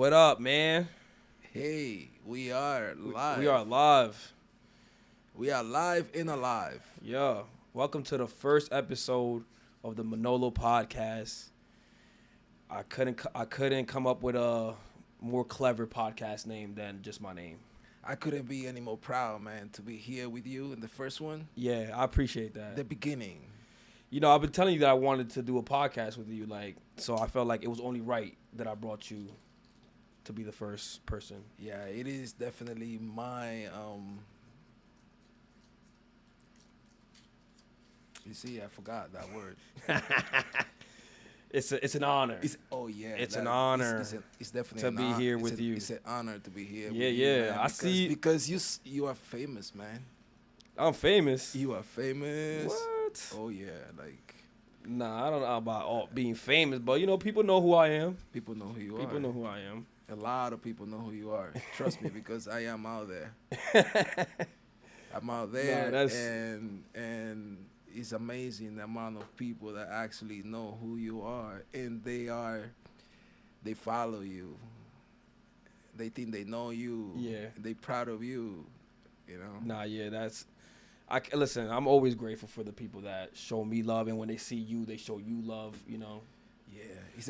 What up, man? Hey, we are live. We are live. We are live and alive. Yeah. Welcome to the first episode of the Manolo podcast. I couldn't come up with a more clever podcast name than just my name. I couldn't be any more proud, man, to be here with you in the first one. Yeah, I appreciate that. The beginning. You know, I've been telling you that I wanted to do a podcast with you, so I felt like it was only right that I brought you to be the first person. Yeah, it is definitely my you see, I forgot that word. It's an honor. It's an honor it's definitely to an be honor. here with you. It's an honor to be here. Yeah, with you, yeah. man, I see. because you are famous, man. I'm famous. You are famous. What? Oh yeah, like Nah, I don't know about being famous, but people know who I am. people know who you are. People know who I am. A lot of people know who you are. Trust me, because I am out there. I'm out there, and it's amazing the amount of people that actually know who you are, and they follow you. They think they know you. Yeah. They proud of you. You know. Nah, yeah, listen, I'm always grateful for the people that show me love, and when they see you, they show you love, Yeah.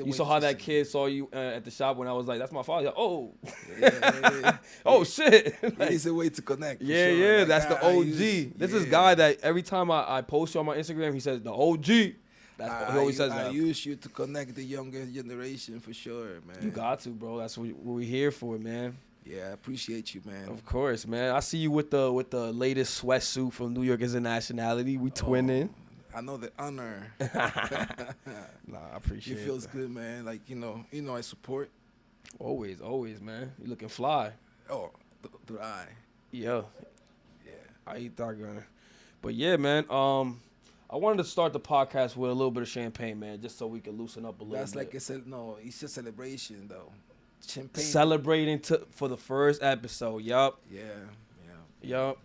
You saw how that kid saw you at the shop when I was like, that's my father. Like, oh. Yeah. Oh, shit. It is a way to connect. For Yeah, sure. yeah, Like, that's the I OG. use- This yeah. is guy that every time I post you on my Instagram, he says, the OG. He always says I that. use you to connect the younger generation for sure, man. You got to, bro. That's what we're here for, man. Yeah, I appreciate you, man. Of course, man. I see you with the latest sweatsuit from New York as a nationality. We twinning. I know the honor. Nah, I appreciate It feels that. good, man. Like I support. Always, man. You looking fly. Oh, do I? Yeah, Yeah. I eat that gunner. But yeah, man. I wanted to start the podcast with a little bit of champagne, man, just so we can loosen up a little That's bit. like it's a celebration though. Champagne. Celebrating for the first episode. Yup. Yeah. Yup.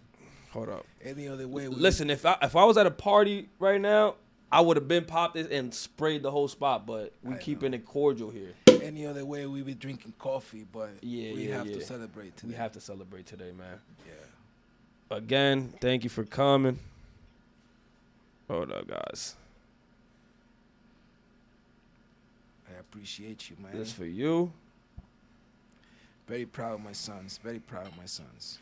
Hold up. Any other way? Listen, if I was at a party right now, I would have been popped it and sprayed the whole spot. But we I keeping it cordial here. Any other way we be drinking coffee, but we have to celebrate today. We have to celebrate today, man. Yeah. Again, thank you for coming. Hold up, guys. I appreciate you, man. This for you. Very proud of my sons. Very proud of my sons.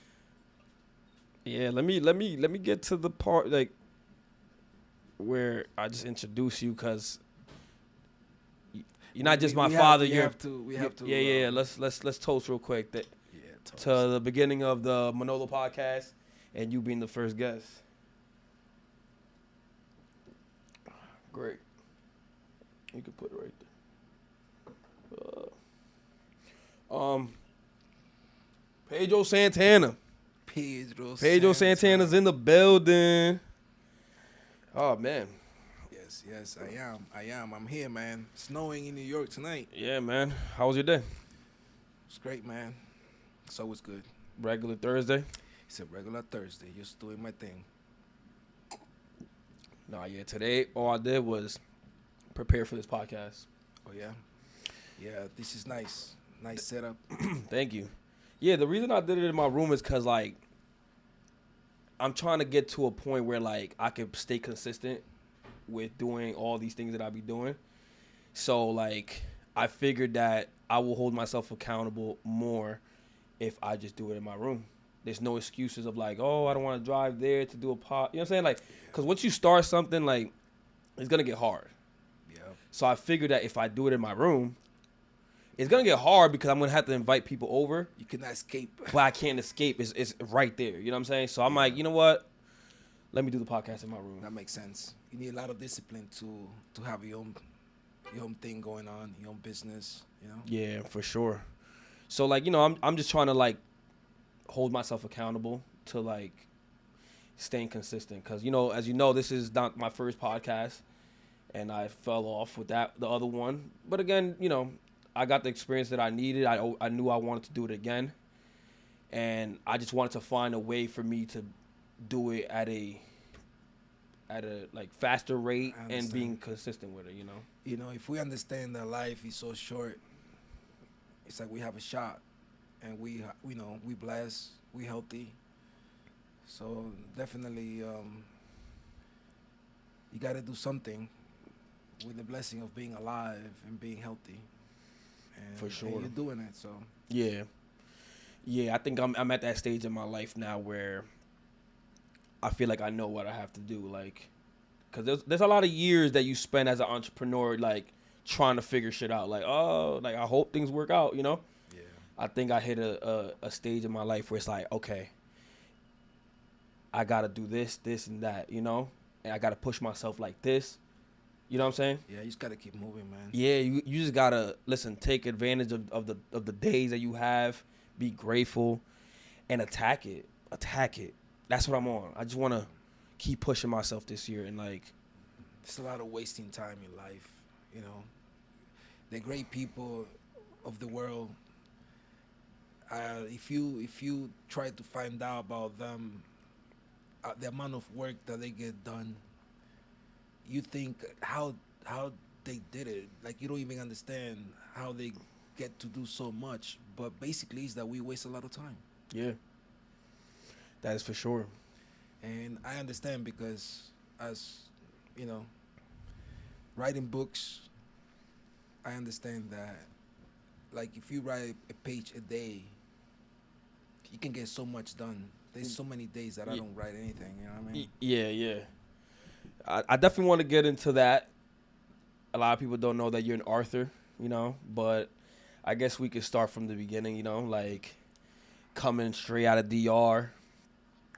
Yeah, let me get to the part where I just introduce you, because you're not just my father. We have to. Yeah. Let's toast real quick Yeah. Toast. to the beginning of the Manolo podcast and you being the first guest. Great. You can put it right there. Pedro Santana. Pedro Santana's in the building. Oh man. Yes, I am. I'm here, man. Snowing in New York tonight. Yeah, man. How was your day? It's great, man. It's always good. Regular Thursday? It's a regular Thursday. Just doing my thing. Nah, yeah. Today, all I did was prepare for this podcast. Oh, yeah? Yeah, this is nice. Nice setup. Thank you. Yeah, the reason I did it in my room is because, I'm trying to get to a point where, I can stay consistent with doing all these things that I be doing. So, I figured that I will hold myself accountable more if I just do it in my room. There's no excuses of, I don't want to drive there to do a pod. You know what I'm saying? Because once you start something, it's going to get hard. Yeah. So I figured that if I do it in my room, it's going to get hard because I'm going to have to invite people over. You cannot escape. But I can't escape. It's right there. You know what I'm saying? So I'm like, you know what? Let me do the podcast in my room. That makes sense. You need a lot of discipline to have your own thing going on, your own business, Yeah, for sure. So, I'm just trying to, hold myself accountable to, staying consistent. Because, as you know, this is not my first podcast. And I fell off with the other one. But again, I got the experience that I needed. I knew I wanted to do it again. And I just wanted to find a way for me to do it at a faster rate and being consistent with it, If we understand that life is so short, it's like we have a shot, and we blessed, we healthy. So definitely, you got to do something with the blessing of being alive and being healthy. For sure. And you're doing it, so. Yeah. Yeah, I think I'm at that stage in my life now where I feel like I know what I have to do. Like, because there's a lot of years that you spend as an entrepreneur, like, trying to figure shit out. Like, oh, like, I hope things work out, you know? Yeah. I think I hit a stage in my life where it's like, okay, I got to do this, this, and that, you know? And I got to push myself like this. You know what I'm saying? Yeah, you just got to keep moving, man. Yeah, you just got to, listen, take advantage of the days that you have, be grateful, and attack it. Attack it. That's what I'm on. I just want to keep pushing myself this year and, like... There's a lot of wasting time in life, you know. The great people of the world, if you try to find out about them, the amount of work that they get done, you think how they did it. Like, you don't even understand how they get to do so much. But basically, it's that we waste a lot of time. Yeah. That is for sure. And I understand because, as you know, writing books, I understand that, like, if you write a page a day, you can get so much done. There's so many days that I don't write anything, you know what I mean? Yeah. I definitely want to get into that. A lot of people don't know that you're an author, you know, but I guess we could start from the beginning, you know, like coming straight out of DR.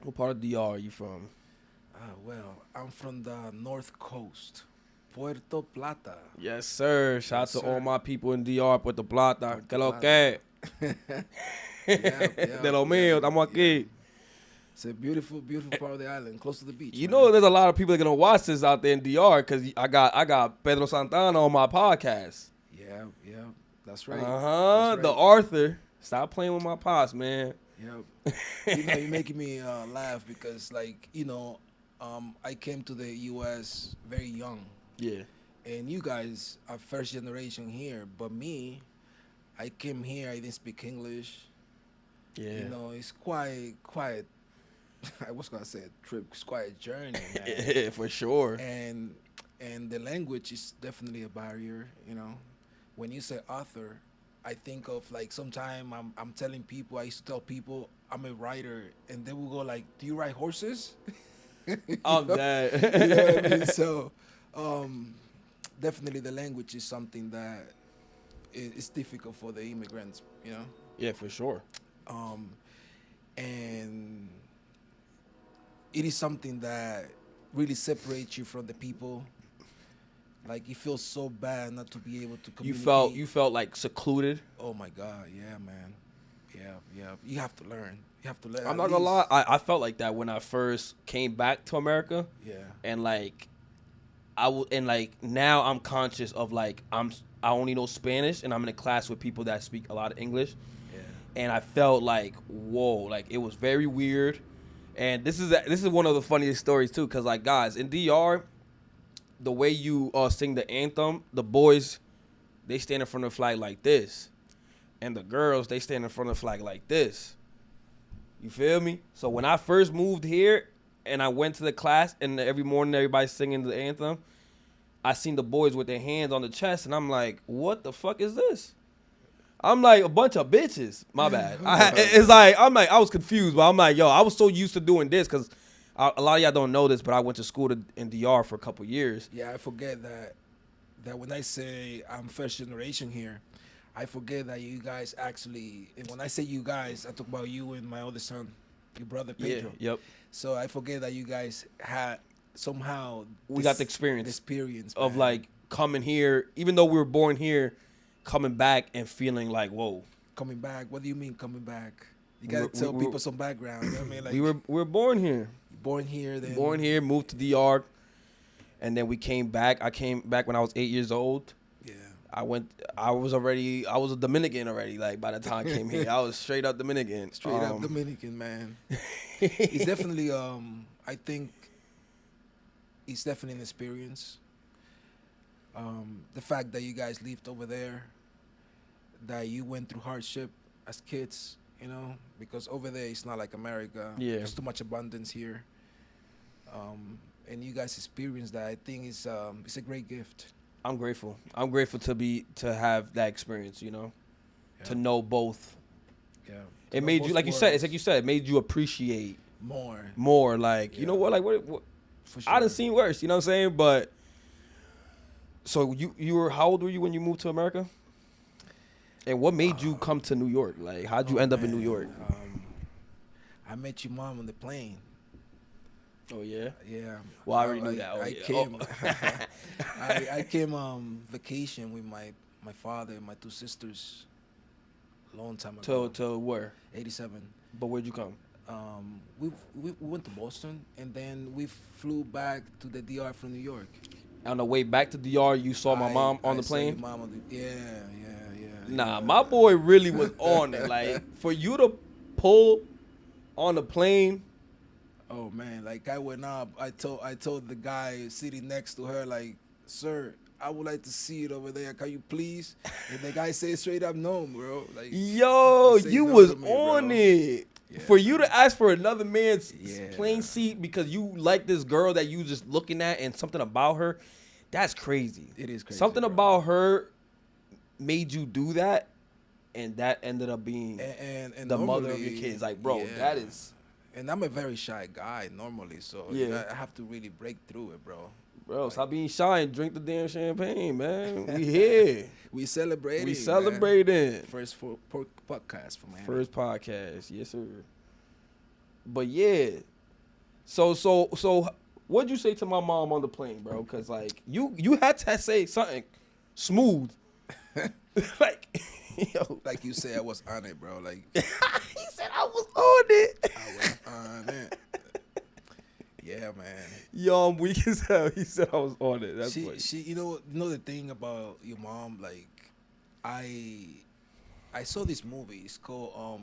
What part of DR are you from? Well, I'm from the North Coast, Puerto Plata. Yes, sir. Shout out to all my people in DR, Puerto Plata. Puerto Que lo Plata. que? De lo mío, estamos aquí. It's a beautiful, beautiful part of the island, close to the beach. You man. know, there's a lot of people that are gonna watch this out there in DR because I got Pedro Santana on my podcast. Yeah, that's right. That's right. The Arthur. Stop playing with my pops, man. Yep. You're making me laugh because, like, I came to the U.S. very young. Yeah. And you guys are first generation here, but me, I came here. I didn't speak English. Yeah. It's quite. I was gonna say a trip. It's quite a journey, man. Yeah, for sure. And the language is definitely a barrier. When you say author, I think of, like, sometime I'm telling people. I used to tell people I'm a writer, and they will go like, "Do you ride horses?" I'm dead. You know what I mean? So, definitely the language is something that is difficult for the immigrants. Yeah, for sure. And it is something that really separates you from the people. Like, it feels so bad not to be able to communicate. You felt like secluded. Oh my God, yeah, man. Yeah. You have to learn. I'm not gonna lie. I felt like that when I first came back to America. Yeah. And like, now I'm conscious of, like, I only know Spanish and I'm in a class with people that speak a lot of English. Yeah. And I felt like, whoa, like, it was very weird. And this is one of the funniest stories too, cause, like, guys, in DR, the way you sing the anthem, the boys, they stand in front of the flag like this, and the girls, they stand in front of the flag like this. You feel me? So when I first moved here and I went to the class and every morning everybody's singing the anthem, I seen the boys with their hands on the chest and I'm like, what the fuck is this? I'm like, a bunch of bitches. My bad. I was confused, but I'm like, yo, I was so used to doing this because a lot of y'all don't know this, but I went to school in DR for a couple years. Yeah, I forget that when I say I'm first generation here, I forget that you guys actually, and when I say you guys, I talk about you and my other son, your brother Pedro. Yeah, yep. So I forget that you guys had somehow we got the experience of, man. Like, coming here, even though we were born here, coming back and feeling like, whoa. Coming back? What do you mean coming back? You gotta tell people some background. You know what I mean? Like, we were born here. Born here, then born here, moved to DR, and then we came back. I came back when I was 8 years old. Yeah. I was a Dominican already. Like, by the time I came here, I was straight up Dominican. Straight up Dominican, man. It's definitely I think it's definitely an experience. The fact that you guys lived over there, that you went through hardship as kids, you know, because over there it's not like America. Yeah. There's too much abundance here. And you guys experience that. I think it's a great gift. I'm grateful. I'm grateful to have that experience, you know, to know both. Yeah. It made you, like you said, it's like you said, it made you appreciate more. Like, you know what, like what For sure. I done seen worse, you know what I'm saying? But so you were, how old were you when you moved to America? And what made you come to New York? Like, how'd you end up in New York? I met your mom on the plane. Oh yeah. Yeah. Well, I already knew that. I came. I came vacation with my father and my two sisters. A long time ago. To where? 87. But where'd you come? We went to Boston and then we flew back to the DR from New York. On the way back to DR, you saw my mom on the plane? Saw your mom on the, yeah. Nah, my boy really was on it. Like, for you to pull on the plane. Oh man, like I went up, I told the guy sitting next to her, like, sir, I would like to see it over there. Can you please? And the guy said straight up no, bro. Like, yo, you was on it. Yeah. For you to ask for another man's plane seat because you like this girl that you just looking at and something about her, that's crazy. It is crazy. Something about her made you do that, and that ended up being and the mother of your kids. Like, bro, that is. And I'm a very shy guy normally, so I have to really break through it, bro. Bro, like, stop being shy and drink the damn champagne, man. We here. We celebrating. Man. First podcast for my First podcast, yes sir. But yeah, so what'd you say to my mom on the plane, bro? Cause like you had to say something smooth, like. Yo. Like you said, I was on it, bro. Like he said, I was on it. I was on it. Yeah, man. Yo, I'm weak as hell. He said I was on it. That's she. You know the thing about your mom. Like, I saw this movie. It's called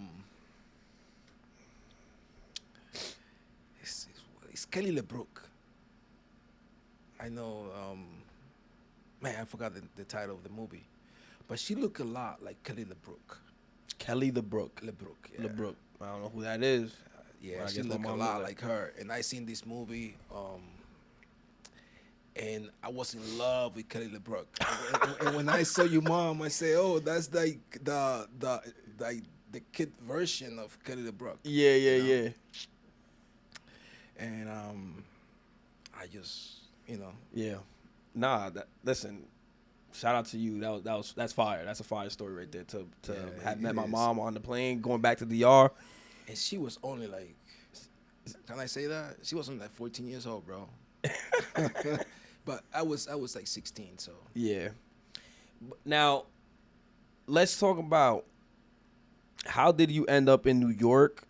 It's Kelly LeBrook. I know. Man, I forgot the title of the movie. But she looked a lot like Kelly LeBrook. Kelly LeBrook. Yeah. LeBrook. I don't know who that is. Yeah, she looked a lot like her. And I seen this movie, and I was in love with Kelly LeBrook. and when I saw your mom, I say, oh, that's like the kid version of Kelly LeBrook. Yeah. And I just, Yeah. Nah, listen. Shout out to you. That's fire. That's a fire story right there. To have met my mom on the plane going back to DR, and she was only like, can I say that? She was only like 14 years old, bro. But I was like 16, so yeah. Now, let's talk about how did you end up in New York,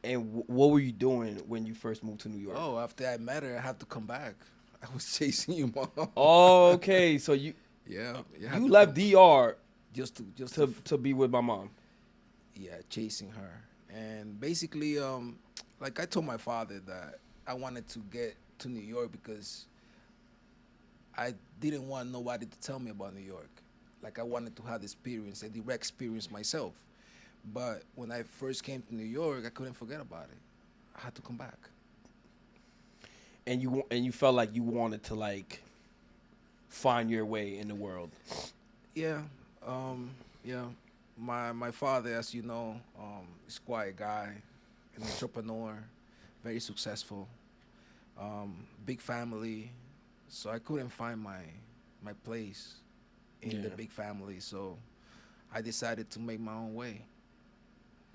and what were you doing when you first moved to New York? Oh, after I met her, I have to come back. I was chasing you, mom. Oh, okay. So you you left DR just to be with my mom. Yeah, chasing her. And basically, like I told my father that I wanted to get to New York because I didn't want nobody to tell me about New York. Like I wanted to have the experience, a direct experience myself. But when I first came to New York, I couldn't forget about it. I had to come back. And you felt like you wanted to like find your way in the world. Yeah, yeah. My father, as you know, is quite a guy, an entrepreneur, very successful, big family. So I couldn't find my place in the big family. So I decided to make my own way.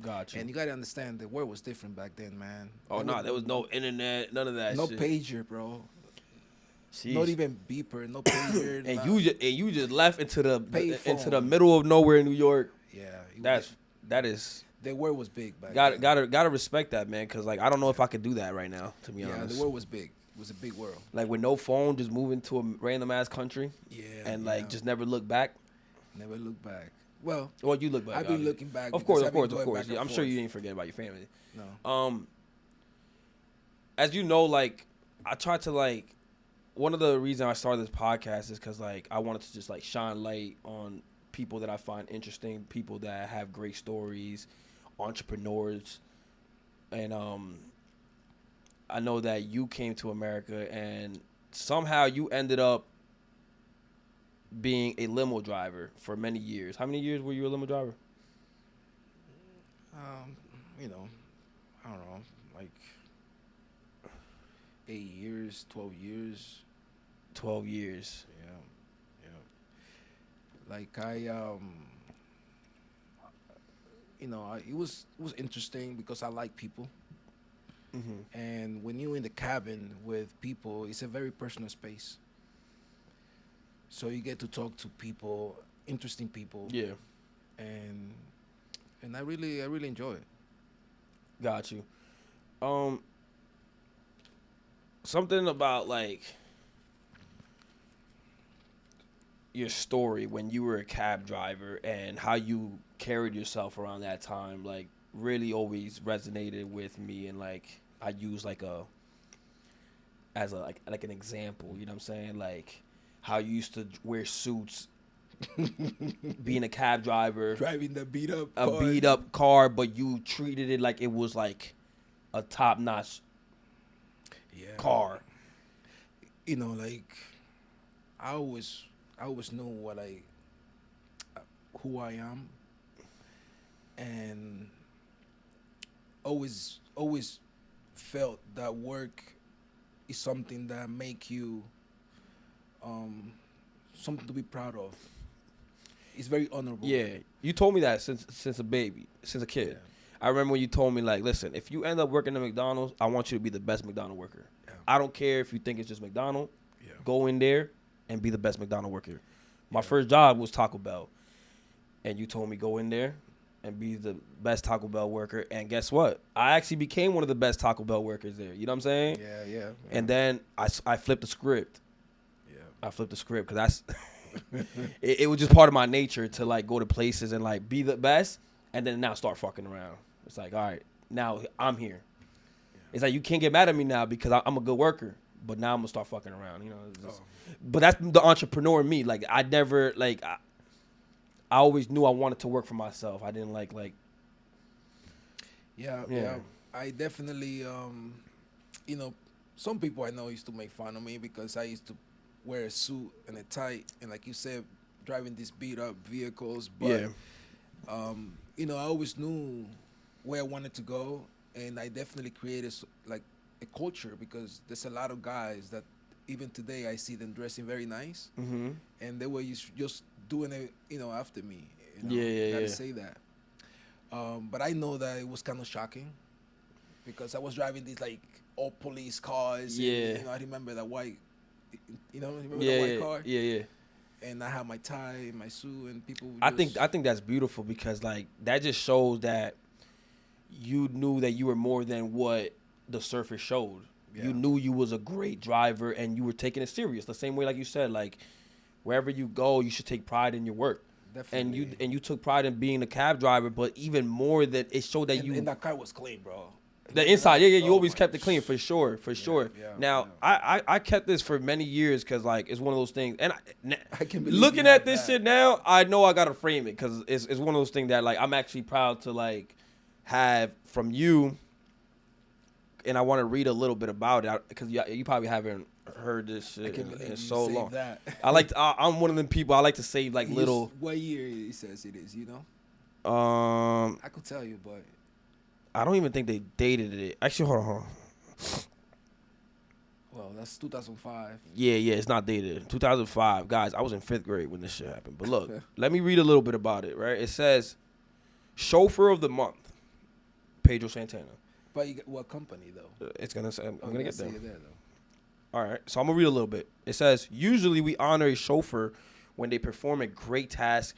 Gotcha. And you gotta understand, the world was different back then, man. Oh no, there was no internet, none of that. No shit. Pager, bro. Jeez. Not even beeper, no pager. And you just left into the middle of nowhere in New York. Yeah, that is. The world was big back then. Gotta respect that, man, because like I don't know if I could do that right now. To be honest. Yeah, the world was big. It was a big world. Like with no phone, just moving to a random ass country. Yeah. And like just never look back. Never look back. Well, you look back. I've been looking back. Of course. Yeah, I'm sure you didn't forget about your family. No. As you know, like I tried to one of the reasons I started this podcast is because like I wanted to just like shine light on people that I find interesting, people that have great stories, entrepreneurs, and I know that you came to America and somehow you ended up being a limo driver for many years. How many years were you a limo driver? You know, I don't know, like 8 years, 12 years. 12 years. Yeah, yeah. Like it was interesting because I like people, Mm-hmm. and when you're in the cabin with people, it's a very personal space. So you get to talk to people, interesting people, Yeah, and I really enjoy it. got you. Um, Something about like your story when you were a cab driver and how you carried yourself around that time, like really always resonated with me, and like I use like a as a like an example. You know what I'm saying? Like how you used to wear suits, being a cab driver, Driving the beat up a car. beat up car, but you treated it like it was like a top notch Yeah. car. Like I always knew who I am, and always felt that work is something that make you something to be proud of. It's very honorable. Yeah, you told me that since a baby, since a kid. Yeah. I remember when you told me like, listen, if you end up working at McDonald's, I want you to be the best McDonald's worker. Yeah. I don't care if you think it's just McDonald's. Yeah. Go in there and be the best McDonald's worker. My Yeah. first job was Taco Bell, and you told me go in there and be the best Taco Bell worker. And guess what? I actually became one of the best Taco Bell workers there. You know what I'm saying? Yeah, yeah. And then I flipped the script. Yeah. I flipped the script because that's it was just part of my nature to like go to places and like be the best, and then now start fucking around. It's like, all right, now I'm here. Yeah. It's like you can't get mad at me now because I'm a good worker, but now I'm gonna start fucking around. You know. It's just, Oh. But that's the entrepreneur in me. Like I never like I always knew I wanted to work for myself. I didn't like Yeah, Yeah. yeah. I definitely, some people I know used to make fun of me because I used to wear a suit and a tie, and like you said, driving these beat up vehicles. But, Yeah. I always knew where I wanted to go, and I definitely created like a culture because there's a lot of guys that even today I see them dressing very nice, Mm-hmm. and they were just doing it, after me. Yeah, Gotta yeah. say that. But I know that it was kind of shocking because I was driving these like all police cars. Yeah. And, I remember that white, remember Yeah, the white yeah, car? yeah, yeah. And I had my tie and my suit, and people would I think that's beautiful because like that just shows that you knew that you were more than what the surface showed. Yeah. You knew you was a great driver and you were taking it serious. The same way like you said, like wherever you go, you should take pride in your work. Definitely. And you took pride in being a cab driver, but even more that it showed that and that car was clean, bro. the inside, yeah, you Oh always my- kept it clean for sure. yeah, Now, yeah. I kept this for many years because like it's one of those things, and I can believe looking you at like this that. shit now, I know I gotta frame it because it's one of those things that like I'm actually proud to like have from you, and I want to read a little bit about it because you probably haven't heard this I shit can believe in you so saved long. that. I'm one of them people. I like to save like little. What year he says it is, I I could tell you, but don't even think they dated it. Actually, hold on. well, that's 2005. Yeah, it's not dated. 2005. Guys, I was in 5th grade when this shit happened. But look, let me read a little bit about it, right? It says, Chauffeur of the Month, Pedro Santana. But what company though? It's going to say, I'm Oh, going to you get gotta there. say it there though. All right, so I'm going to read a little bit. It says, usually we honor a chauffeur when they perform a great task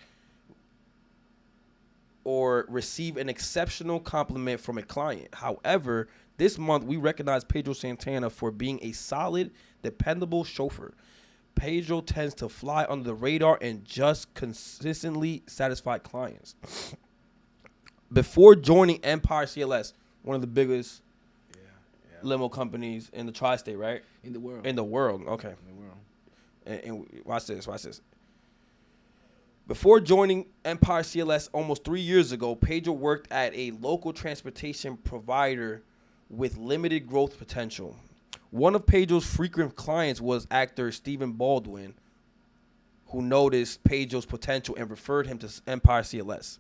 or receive an exceptional compliment from a client. However, this month we recognize Pedro Santana for being a solid, dependable chauffeur. Pedro tends to fly under the radar and just consistently satisfy clients. Before joining Empire CLS, one of the biggest Yeah. limo companies in the tri-state, right? In the world. In the world, okay. In the world. And watch this. Before joining Empire CLS almost 3 years ago, Pedro worked at a local transportation provider with limited growth potential. One of Pedro's frequent clients was actor Stephen Baldwin, who noticed Pedro's potential and referred him to Empire CLS.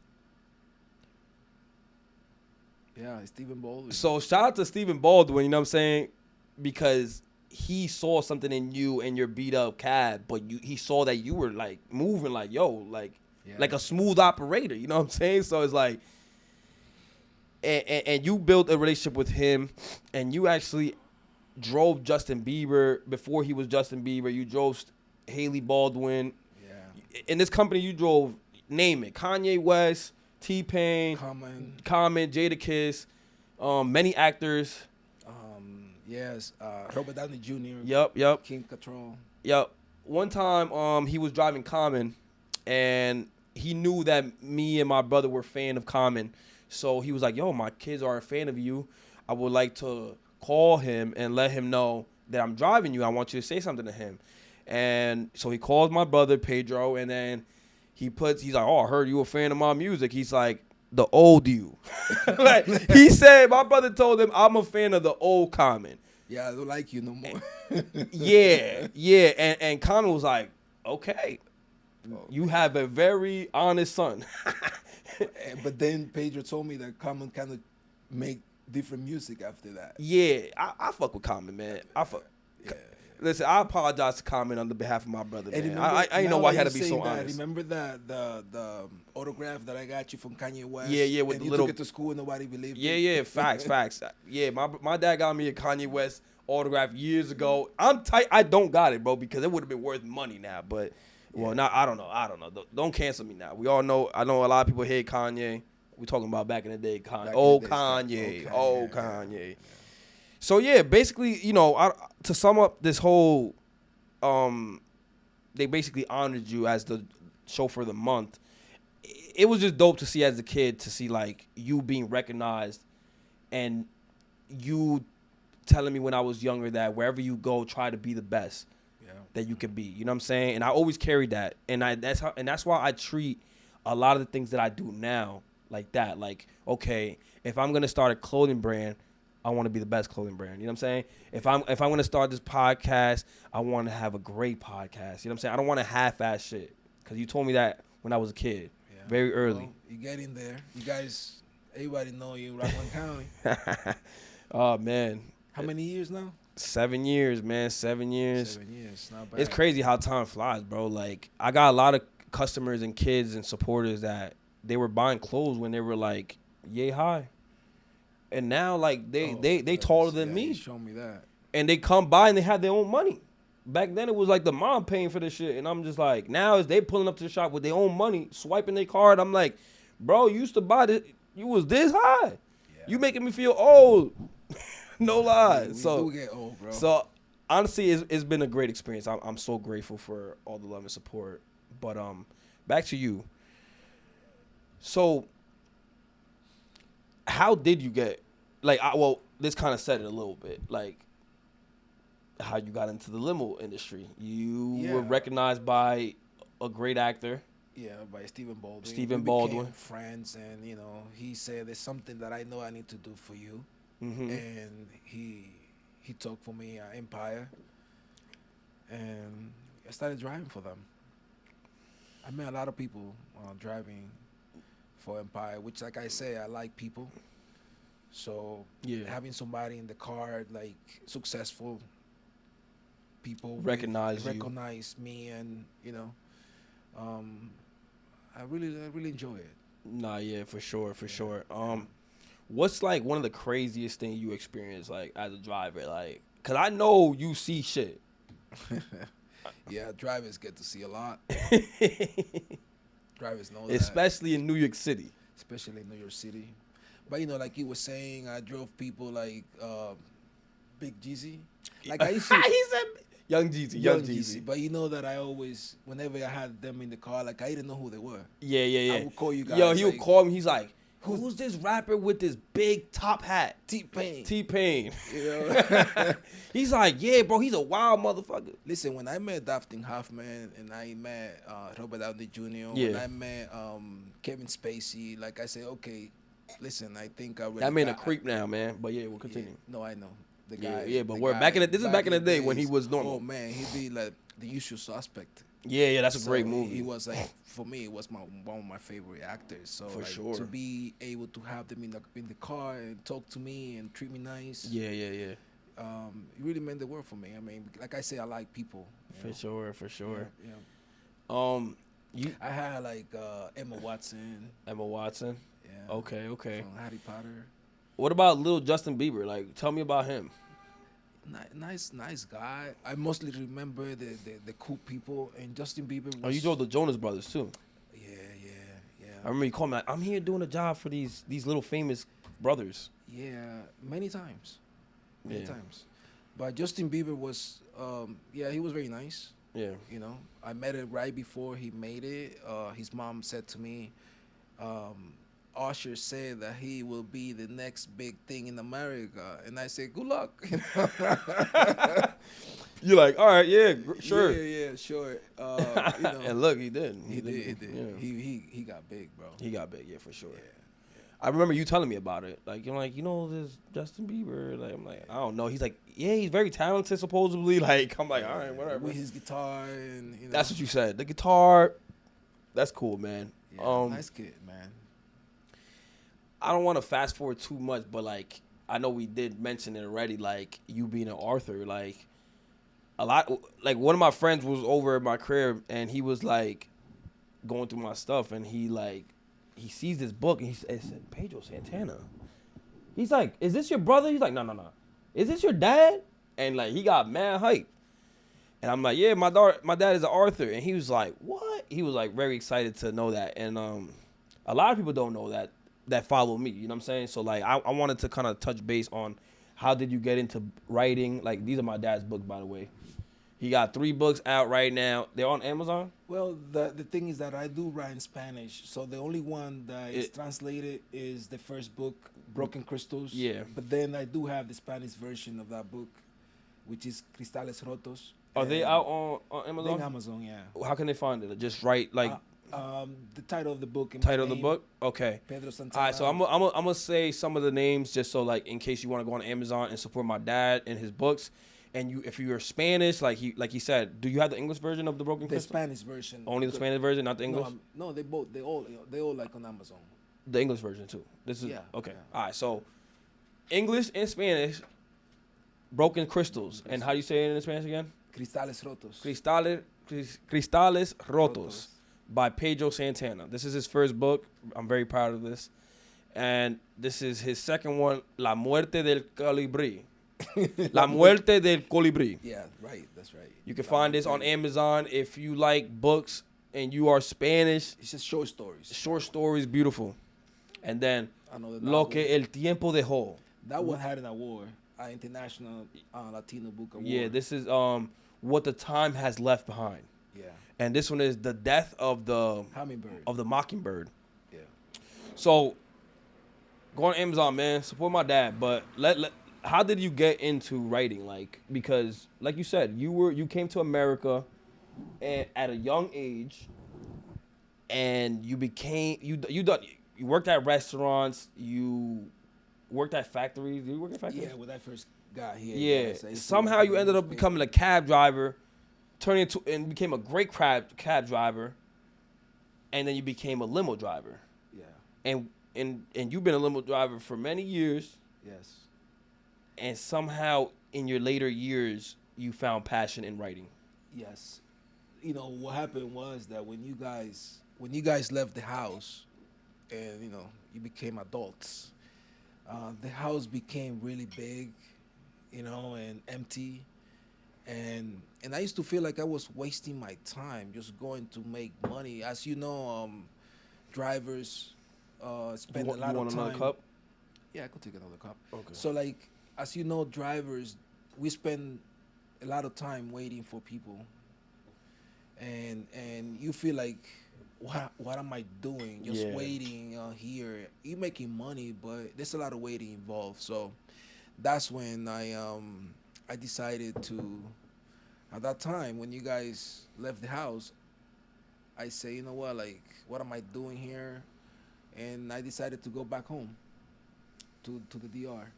Yeah, Stephen Baldwin. So shout out to Stephen Baldwin, you know what I'm saying? Because he saw something in you and your beat up cab, but he saw that you were like moving like, yo, like a smooth operator, you know what I'm saying? So it's like, and you built a relationship with him, and you actually drove Justin Bieber before he was Justin Bieber. You drove Haley Baldwin. Yeah. In this company, you drove, name it, Kanye West, T-Pain, Common, Jadakiss, many actors. Yes, Robert Downey Jr. Yep. King Control. Yep. One time, he was driving Common, and he knew that me and my brother were a fan of Common. So he was like, yo, my kids are a fan of you. I would like to call him and let him know that I'm driving you. I want you to say something to him. And so he calls my brother, Pedro, and then he's like, oh, I heard you a fan of my music. He's like, the old you. Like, he said, my brother told him, I'm a fan of the old Common. Yeah, I don't like you no more. Yeah. And Common was like, okay, you have a very honest son. But then Pedro told me that Common kind of make different music after that. Yeah, I fuck with Common, man. Yeah. Listen, I apologize to Common on the behalf of my brother, man. I didn't know why he had to be so honest. Remember the autograph that I got you from Kanye West? Yeah, with and the you little... took it to school and nobody believed you? Yeah, facts. Yeah, my dad got me a Kanye West autograph years ago. I'm tight. I don't got it, bro, because it would have been worth money now. But, well, now I don't know. Don't cancel me now. We all know, I know a lot of people hate Kanye. We're talking about back in the day, Kanye. Old Kanye. So, yeah, basically, you know, to sum up this whole, they basically honored you as the chauffeur of the month. It was just dope to see as a kid, to see, like, you being recognized and you telling me when I was younger that wherever you go, try to be the best that you can be. You know what I'm saying? And I always carried that. And that's why I treat a lot of the things that I do now like that. Like, okay, if I'm going to start a clothing brand, I want to be the best clothing brand. You know what I'm saying? If I'm going to start this podcast, I want to have a great podcast. You know what I'm saying? I don't want to half-ass shit, because you told me that when I was a kid, very early. Well, you get in there. You guys, everybody know you in Rockland County. Oh, man. How many years now? 7 years, man. 7 years. 7 years. Not bad. It's crazy how time flies, bro. Like, I got a lot of customers and kids and supporters that they were buying clothes when they were like yay high. And now, like, they taller than me. Show me that. And they come by and they have their own money. Back then, it was like the mom paying for this shit. And I'm just like, now is they pulling up to the shop with their own money, swiping their card. I'm like, bro, you used to buy this. You was this high. Yeah. You making me feel old. No lies. We do get old, bro. So, honestly, it's been a great experience. I'm so grateful for all the love and support. But back to you. So, how did you get, like, this kind of said it a little bit, like, how you got into the limo industry. You were recognized by a great actor. Yeah, by Stephen Baldwin. Stephen Baldwin. Became friends, and, you know, he said, there's something that I know I need to do for you. Mm-hmm. And he talked for me at Empire. And I started driving for them. I met a lot of people driving for Empire, which, like I say, I like people. So having somebody in the car, like, successful people recognize me, and, you know, I really enjoy it. Nah, yeah, for sure. What's, like, one of the craziest things you experienced, like, as a driver? Like, because I know you see shit. Yeah, drivers get to see a lot. Drivers know that. Especially in New York City. But, you know, like you were saying, I drove people like Big Jeezy. Like, I used to... He said... Young Jeezy. But you know that I always, whenever I had them in the car, like, I didn't know who they were. Yeah. I would call you guys. Yo, he would call me. He's like, who's this rapper with this big top hat? T-Pain. T-Pain. You know? He's like, yeah, bro, he's a wild motherfucker. Listen, when I met Dustin Hoffman and I met Robert Downey Jr., Yeah. when I met Kevin Spacey, like I said, okay, listen, I think I really That man a creep now, man. But yeah, we'll continue. Yeah, no, I know. The Yeah, guy. yeah, but the we're guy, back in the, this is back in the day days. when he was normal. Oh man, he'd be like the usual suspect. Yeah, that's a So great movie. He was like, for me, it was one of my favorite actors. So For like, sure. to be able to have them in the car and talk to me and treat me nice. Yeah. It really meant the world for me. I mean, like I say, I like people. For sure. Yeah. I had like Emma Watson. Emma Watson. Yeah. Okay. From Harry Potter. What about Lil Justin Bieber? Like, tell me about him. Nice guy. I mostly remember the cool people, and Justin Bieber was... Oh, you know the Jonas Brothers too. Yeah. I remember you called me like, I'm here doing a job for these little famous brothers. Yeah, many times. Yeah. But Justin Bieber was, he was very nice. Yeah. You know, I met it right before he made it. His mom said to me, Usher said that he will be the next big thing in America. And I said, good luck. You're like, all right, yeah, sure. Yeah, sure. You know, And look, he did. He did. Yeah. He got big, bro. He got big, yeah, for sure. Yeah. I remember you telling me about it. Like, you're like, this Justin Bieber. Like, I'm like, I don't know. He's like, yeah, he's very talented, supposedly. Like, I'm like, all right, whatever. With his guitar and, you know. That's what you said. The guitar, that's cool, man. Yeah, nice kid, man. I don't want to fast forward too much, but, like, I know we did mention it already, like, you being an author. Like, one of my friends was over at my crib, and he was, like, going through my stuff, and he sees this book, and it said Pedro Santana. He's like, is this your brother? He's like, no. Is this your dad? And, like, he got mad hype. And I'm like, yeah, my dad is an author. And he was like, what? He was, like, very excited to know that. And a lot of people don't know that follow me. You know what I'm saying? So, like, I wanted to kind of touch base on how did you get into writing. Like, these are my dad's books, by the way. He got 3 books out right now. They're on Amazon? Well, the thing is that I do write in Spanish, so the only one that is translated is the first book, Broken Crystals. Yeah. But then I do have the Spanish version of that book, which is Cristales Rotos. Are they out on Amazon? They're on Amazon, yeah. How can they find it? Just write, like... the title of the book. Title of the book? Okay. Pedro Santana. All right, so I'm going to say some of the names just so, like, in case you want to go on Amazon and support my dad and his books. And if you're Spanish, like he said, do you have the English version of the Broken Crystal? The Spanish version. Only the Spanish version, not the English? No, they all like on Amazon. The English version too. This is okay. Yeah. All right, so English and Spanish, Broken Crystals. And how do you say it in Spanish again? Cristales Rotos. Cristales Rotos by Pedro Santana. This is his first book. I'm very proud of this. And this is his second one, La Muerte del Colibrí. La Muerte del Colibrí. Yeah, right. That's right. You can find this on Amazon if you like books and you are Spanish. It's just short stories. Short stories, beautiful. And then Lo que el tiempo dejó. That one had an award, an international Latino book award. Yeah, this is what the time has left behind. Yeah. And this one is the death of the hummingbird. Of the mockingbird. Yeah. So go on Amazon, man. Support my dad. But how did you get into writing? Like, because like you said, you came to America and at a young age, and you worked at restaurants, you worked at factories. Did you work at factories? Yeah, when I first got here. Yeah. Somehow you ended up becoming a cab driver, and became a great cab driver, and then you became a limo driver. Yeah. And you've been a limo driver for many years. Yes. And somehow in your later years, you found passion in writing. Yes. You know, what happened was that when you guys left the house and, you became adults, the house became really big, and empty. And I used to feel like I was wasting my time just going to make money. As you know, drivers spend a lot of time. You want another cup? Yeah, I could take another cup. Okay. So, like, as you know, drivers, we spend a lot of time waiting for people. And you feel like, what am I doing? Just waiting here. You're making money, but there's a lot of waiting involved. So that's when I decided to. At that time, when you guys left the house, I say, you know what, like, what am I doing here? And I decided to go back home to the DR.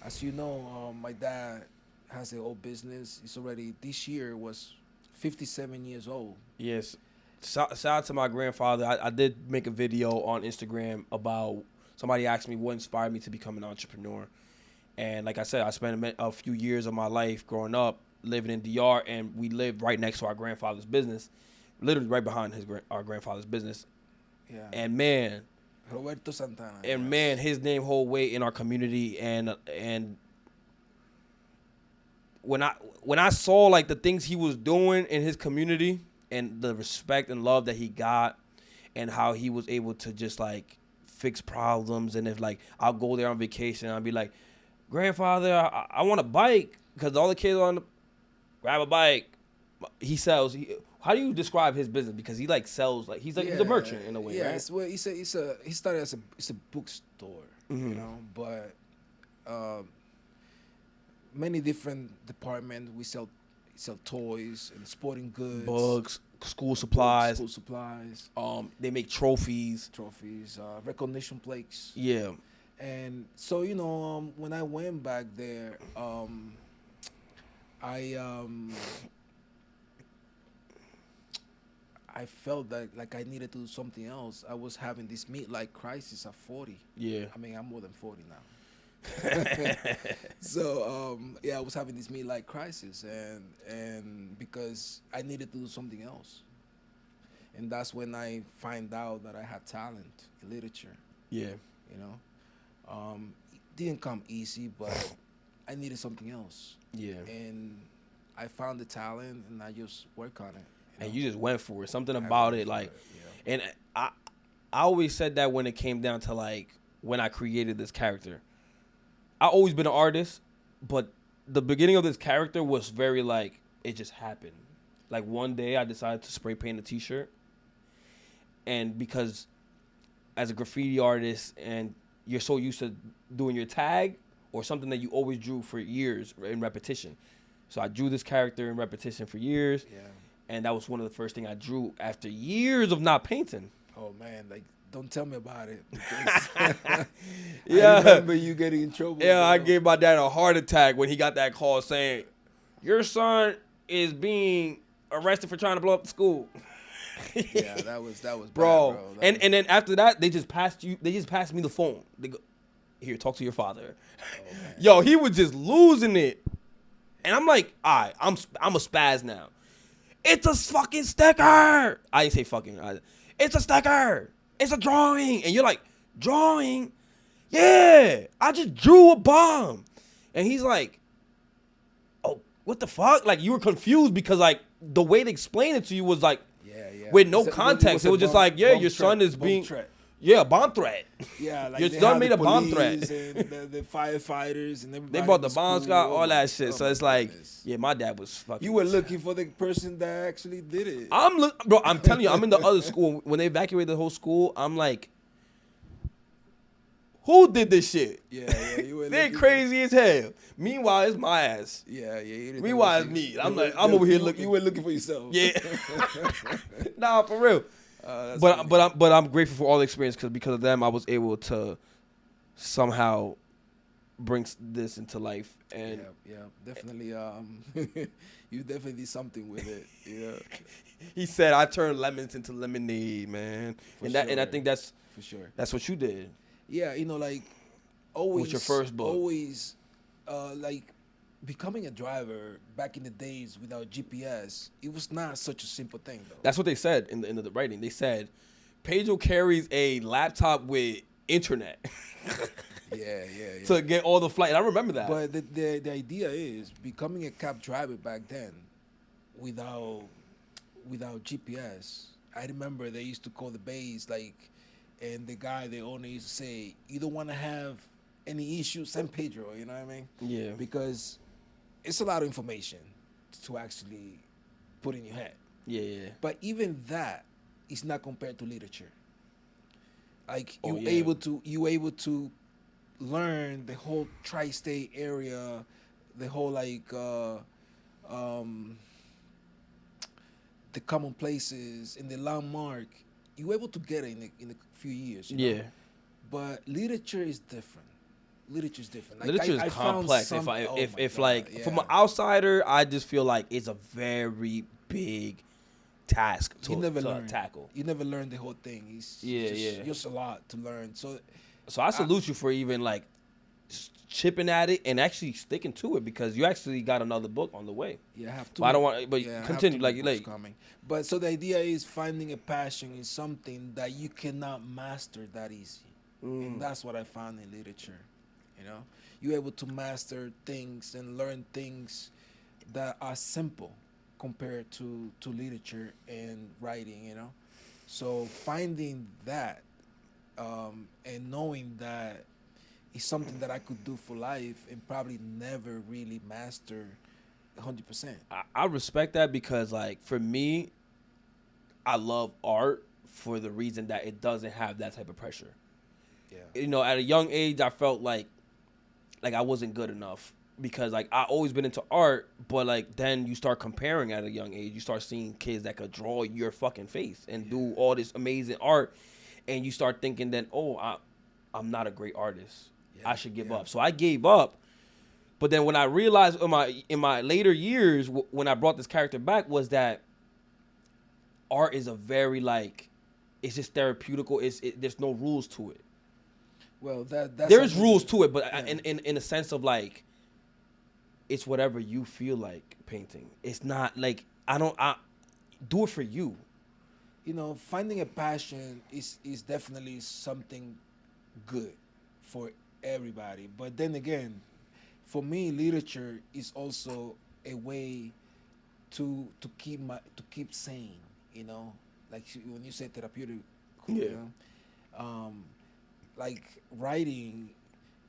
As you know, my dad has a old business. He's already, this year was 57 years old. Yes. Shout out to my grandfather. I did make a video on Instagram about, somebody asked me what inspired me to become an entrepreneur. And like I said, I spent a few years of my life growing up living in DR, and we lived right next to our grandfather's business, literally right behind our grandfather's business. Yeah. And man, Roberto Santana. And man, his name hold weight in our community, and when I saw like the things he was doing in his community and the respect and love that he got, and how he was able to just like fix problems, and if like I'll go there on vacation, I'll be like, grandfather, I want a bike, because all the kids grab a bike. He sells. How do you describe his business? Because he like sells, like he's a merchant in a way. Yeah, right? well, he started as a bookstore, you know, but many different departments. We sell toys and sporting goods, books, school supplies. They make trophies, recognition plaques. Yeah. And so, you know, when I went back there, I felt that like I needed to do something else. I was having this midlife crisis at 40. Yeah. I mean, I'm more than 40 now. So I was having this midlife crisis, and because I needed to do something else, and that's when I find out that I had talent in literature. Yeah. You know, it didn't come easy, but I needed something else. Yeah. And I found the talent, and I just work on it. And you just went for it. Something about it, like, and I always said that when it came down to like when I created this character. I always been an artist, but the beginning of this character was very like, it just happened. Like one day I decided to spray paint a t-shirt, and because as a graffiti artist and you're so used to doing your tag or something that you always drew for years in repetition. So I drew this character in repetition for years. Yeah. And that was one of the first things I drew after years of not painting. Oh man, like don't tell me about it. Yeah. I remember you getting in trouble. Yeah, bro. I gave my dad a heart attack when he got that call saying, "Your son is being arrested for trying to blow up the school." Yeah, that was bro. Bad, bro. And then after that, they just passed me the phone. They go, "Here, talk to your father." Oh, yo, he was just losing it. And I'm like, all right, I'm a spaz now. It's a fucking sticker. I didn't say fucking. It's a sticker. It's a drawing. And you're like, drawing? Yeah, I just drew a bomb. And he's like, oh, what the fuck? Like, you were confused because, like, the way they explained it to you was, like, with no context. It was just like, yeah, your son is being... Yeah, bomb threat. Yeah, like your son made a bomb threat. And the firefighters and everybody. They brought the bomb squad, all that shit. Oh, so it's like, yeah, my dad was fucking. You were looking for the person that actually did it. Bro, I'm telling you, I'm in the other school. When they evacuated the whole school, I'm like, who did this shit? Yeah, you were. They're crazy as hell. Meanwhile, it's my ass. Yeah. Meanwhile, it's me. I'm over here looking. You were looking for yourself. Yeah. Nah, for real. But I'm grateful for all the experience because of them I was able to somehow bring this into life. And yeah, definitely. You definitely did something with it. Yeah. He said I turned lemons into lemonade, man. And I think that's for sure. That's what you did. Yeah, you know, like always. With your first book. Always, like. Becoming a driver back in the days without GPS, it was not such a simple thing, though. That's what they said in the writing. They said, Pedro carries a laptop with internet. Yeah. To get all the flight. I remember that. But the idea is becoming a cab driver back then without GPS. I remember they used to call the base, like, and the owner used to say, you don't want to have any issues, send Pedro, you know what I mean? Yeah. Because it's a lot of information to actually put in your head. Yeah. But even is not compared to literature. Like Oh yeah. you able to learn the whole tri-state area, the whole um, the common places and the landmark. You able to get it in a few years, you know. Yeah. But literature is different. Literature is different. Like Literature is I found complex. If some. I Oh my if god, like from an yeah. outsider, I just feel like it's a very big task You never to learn. tackle. You never learn the whole thing. It's Yeah, yeah. just a lot to learn. So So I I, salute you for even like chipping at it and actually sticking to it because you actually got another book on the way. yeah, I have two. But I don't want. But Yeah, I have continue. two more Like books coming. But so the idea is finding a passion in something that you cannot master that easy, and that's what I found in literature. You know, you're able to master things and learn things that are simple compared to literature and writing. You know, so finding that and knowing that is something that I could do for life and probably never really master 100%. I respect that because like for me, I love art for the reason that it doesn't have that type of pressure. Yeah. You know, at a young age, I felt like I wasn't good enough because like I always been into art, but like then you start comparing at a young age. You start seeing kids that could draw your fucking face and do all this amazing art, and you start thinking then, oh, I'm not a great artist. I should give up. So I gave up. But then when I realized in my later years when I brought this character back was that art is a very like it's just therapeutical. There's no rules to it. Well, that's There's rules to it, but yeah. in a sense of like it's whatever you feel like painting. It's not like I do it for you. You know, finding a passion is definitely something good for everybody. But then again, for me, literature is also a way to keep sane. You know, like when you say therapeutic, Yeah. you know, like writing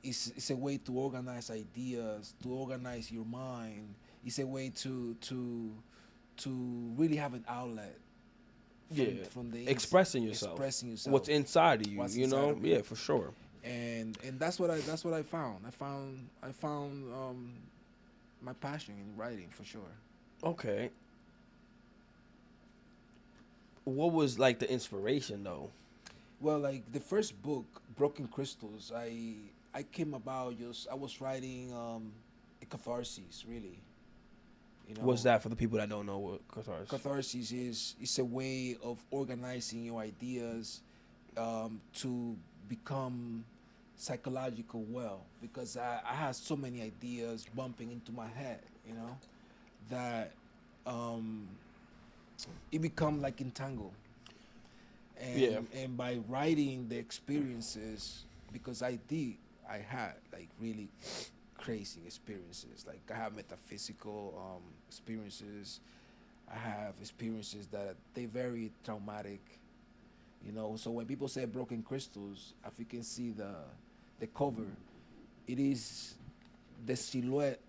is a way to organize ideas, to organize your mind. It's a way to really have an outlet from the expressing yourself. expressing yourself. What's inside of you, What's you inside know? of you. Yeah, for sure. And that's what I found. I found my passion in writing for sure. Okay. What was like the inspiration though? Well, like the first book, Broken Crystals, I came about just I was writing a catharsis really. You know, What's that for the people that don't know what catharsis? catharsis is a way of organizing your ideas to become psychological well because I had so many ideas bumping into my head, you know, that um, it become like entangled. And Yeah. and by writing the experiences, because I had like really crazy experiences. Like I have metaphysical experiences. I have experiences that they very traumatic. You know, so when people say broken crystals, if you can see the cover, it is the silhouette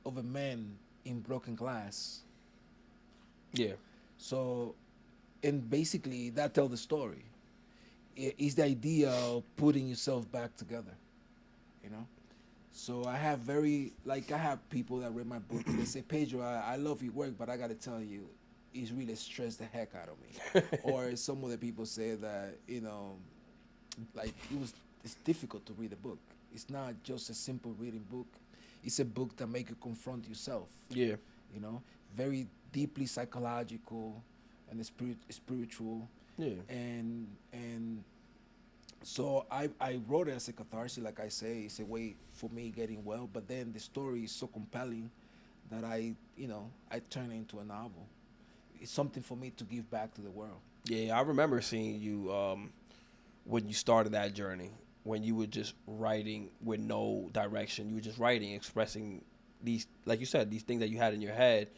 of a man in broken glass. Yeah. So, and basically that tells the story. It's the idea of putting yourself back together, you know. So I have I have people that read my book. They say, Pedro, I love your work, but I gotta tell you, it's really stressed the heck out of me. Or some other people say that like it's difficult to read a book. It's not just a simple reading book. It's a book that make you confront yourself. Yeah. You know, very deeply psychological and spiritual. Yeah. And so I wrote it as a catharsis, like I say, it's a way for me getting well. But then the story is so compelling that I turn it into a novel. It's something for me to give back to the world. Yeah, I remember seeing you when you started that journey, when you were just writing with no direction. You were just writing, expressing these, like you said, these things that you had in your head,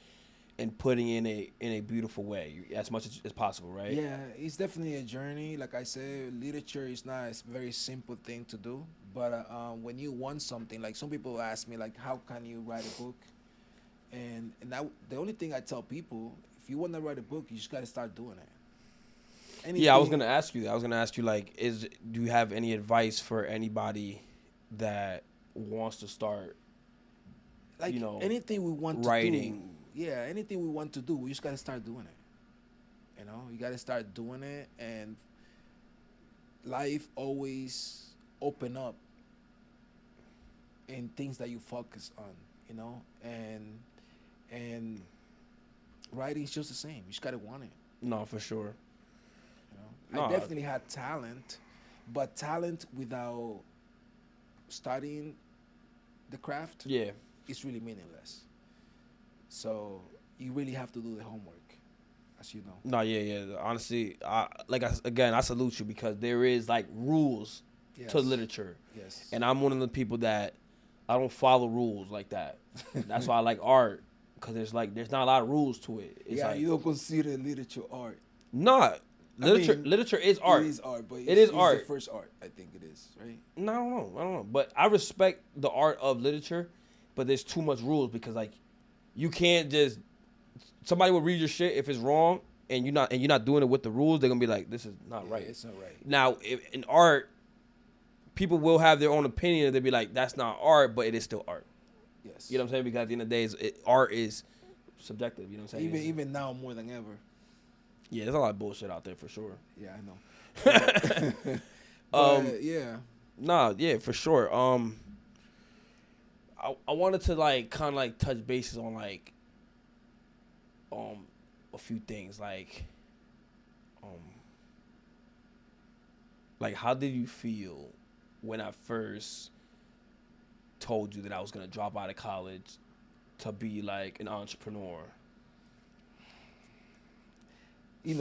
and putting in a beautiful way as much as possible, right? Yeah, it's definitely a journey. Like I said, literature is not a very simple thing to do. But when you want something, like some people ask me, like, how can you write a book? And the only thing I tell people, if you want to write a book, you just got to start doing it. Anything, Yeah, I was gonna ask you that. I was gonna ask you like, do you have any advice for anybody that wants to start, like anything we want writing? to do. Yeah, anything we want to do, we just gotta start doing it. You gotta start doing it, and life always open up in things that you focus on. And writing is just the same. You just gotta want it. No, for sure. I definitely had talent, but talent without studying the craft, yeah, it's really meaningless. So you really have to do the homework, as you know. No, yeah. Honestly, I salute you because there is like rules to literature. Yes. And I'm one of the people that I don't follow rules like that. That's why I like art, because there's not a lot of rules to it. It's you don't consider literature art. Not literature is art. It is art, but it is art. The first art, I think it is, right? No, I don't know. But I respect the art of literature, but there's too much rules because like you can't just somebody will read your shit if it's wrong and you're not doing it with the rules, they're gonna be like, this is not right. It's not right. Now, in art, people will have their own opinion and they'll be like, that's not art, but it is still art. Yes. You know what I'm saying? Because at the end of the day, art is subjective. You know what I'm saying? Even now more than ever. Yeah, there's a lot of bullshit out there for sure. Yeah, I know. But, yeah. Nah, yeah, for sure. I wanted to like kind of like touch bases on like a few things like how did you feel when I first told you that I was gonna drop out of college to be like an entrepreneur? It's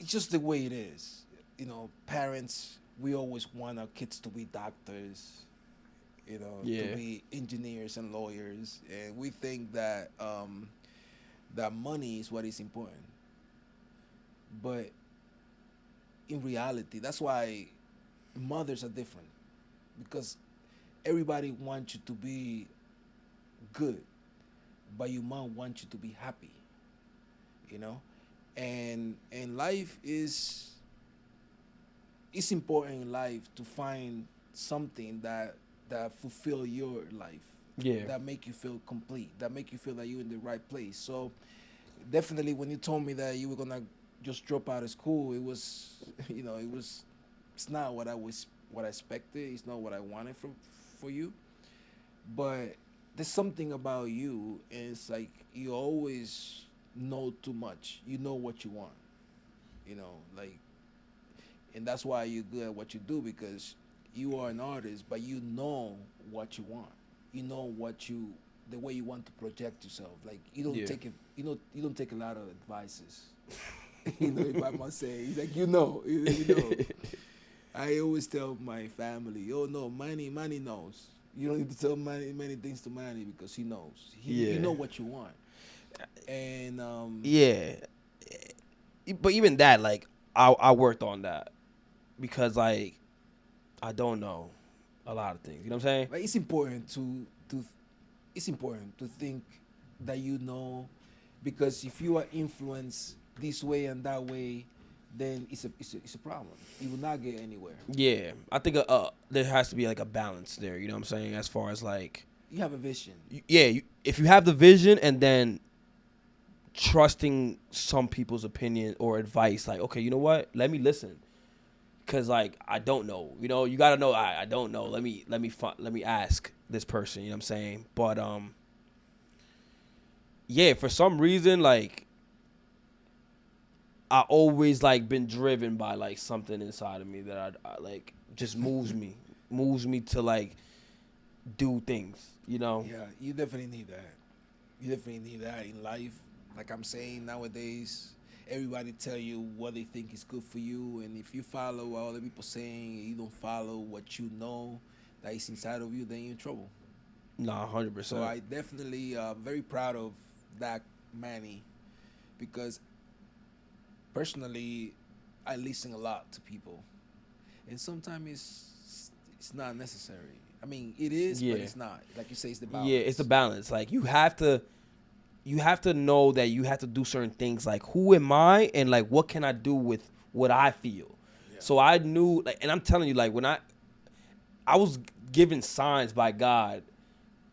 just the way it is. Parents, we always want our kids to be doctors, to be engineers and lawyers, and we think that that money is what is important. But in reality, that's why mothers are different, because everybody wants you to be good, but your mom wants you to be happy, and life is, it's important in life to find something that fulfill your life, that make you feel complete, that make you feel that you're in the right place. So definitely when you told me that you were gonna just drop out of school, it was it's not what I expected. It's not what I wanted for you. But there's something about you, and it's like you always know too much. You know what you want. And that's why you're good at what you do, because you are an artist, but you know what you want. You know the way you want to project yourself. Like you don't take it. You don't take a lot of advices. If I must say, it's like you know. I always tell my family, oh no, Manny knows. You don't need to tell many things to Manny because he knows. He know what you want. And but even that, like I worked on that because like I don't know a lot of things. You know what I'm saying? Like it's important to think that you know, because if you are influenced this way and that way, then it's a problem. You will not get anywhere. Yeah, I think there has to be like a balance there. You know what I'm saying? As far as like you have a vision. If you have the vision and then trusting some people's opinion or advice, like okay, you know what? Let me listen, cause like I don't know. You gotta know. I don't know. Let me ask this person. You know what I'm saying? But for some reason like I always like been driven by like something inside of me that I like just moves me to like do things, Yeah, you definitely need that. You definitely need that in life. Like I'm saying, nowadays, everybody tell you what they think is good for you, and if you follow what other people saying, and you don't follow what you know that is inside of you, then you're in trouble. Nah, 100%. So I definitely very proud of that, Manny, because personally, I listen a lot to people, and sometimes it's not necessary. I mean, it is, but it's not. Like you say, it's the balance. Yeah, it's the balance. Like you have to you have to know that you have to do certain things, like who am I and like what can I do with what I feel. Yeah. So I knew, like, and I'm telling you, like when I was given signs by God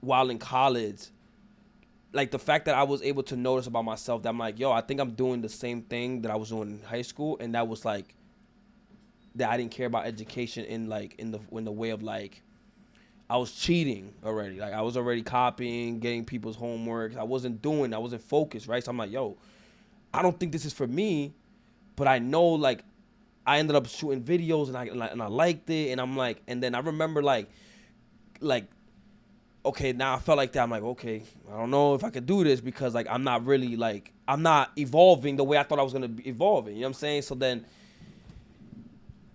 while in college, like the fact that I was able to notice about myself that I'm like, yo, I think I'm doing the same thing that I was doing in high school, and that was like that I didn't care about education in the way of like I was cheating already. Like I was already copying, getting people's homework. I wasn't focused, right? So I'm like, yo, I don't think this is for me, but I know like I ended up shooting videos and I liked it, and I'm like, and then I remember like okay, now I felt like that. I'm like, okay, I don't know if I could do this because like I'm not really like I'm not evolving the way I thought I was gonna be evolving. You know what I'm saying? So then,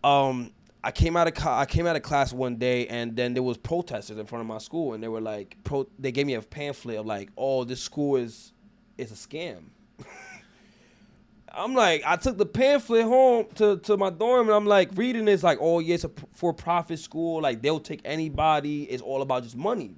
I came out of class one day, and then there was protesters in front of my school, and they were like, they gave me a pamphlet of like, oh, this school is a scam. I'm like, I took the pamphlet home to my dorm, and I'm like reading this, like, oh yeah, it's a for-profit school. Like they'll take anybody. It's all about just money.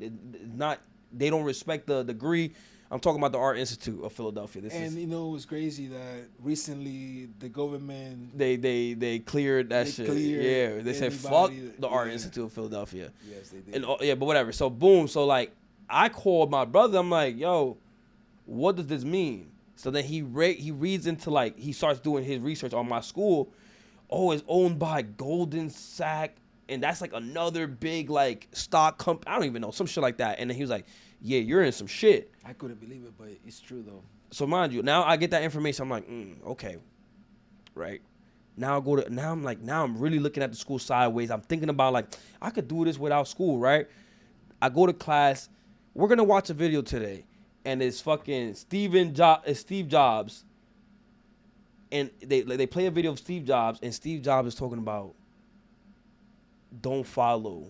They don't respect the degree. I'm talking about the Art Institute of Philadelphia. You know, it was crazy that recently the government they cleared that shit. Yeah, they said fuck the Art Institute of Philadelphia. Yes, they did. And but whatever. So boom. So like, I called my brother. I'm like, yo, what does this mean? So then he reads into like, he starts doing his research on my school. Oh, it's owned by Golden Sack, and that's like another big like stock company. I don't even know, some shit like that. And then he was like, yeah, you're in some shit. I couldn't believe it, but it's true though. So mind you, now I get that information. I'm like, okay, right. Now I'm really looking at the school sideways. I'm thinking about like, I could do this without school, right? I go to class. We're gonna watch a video today. And it's fucking Steve Jobs, and they play a video of Steve Jobs, and Steve Jobs is talking about don't follow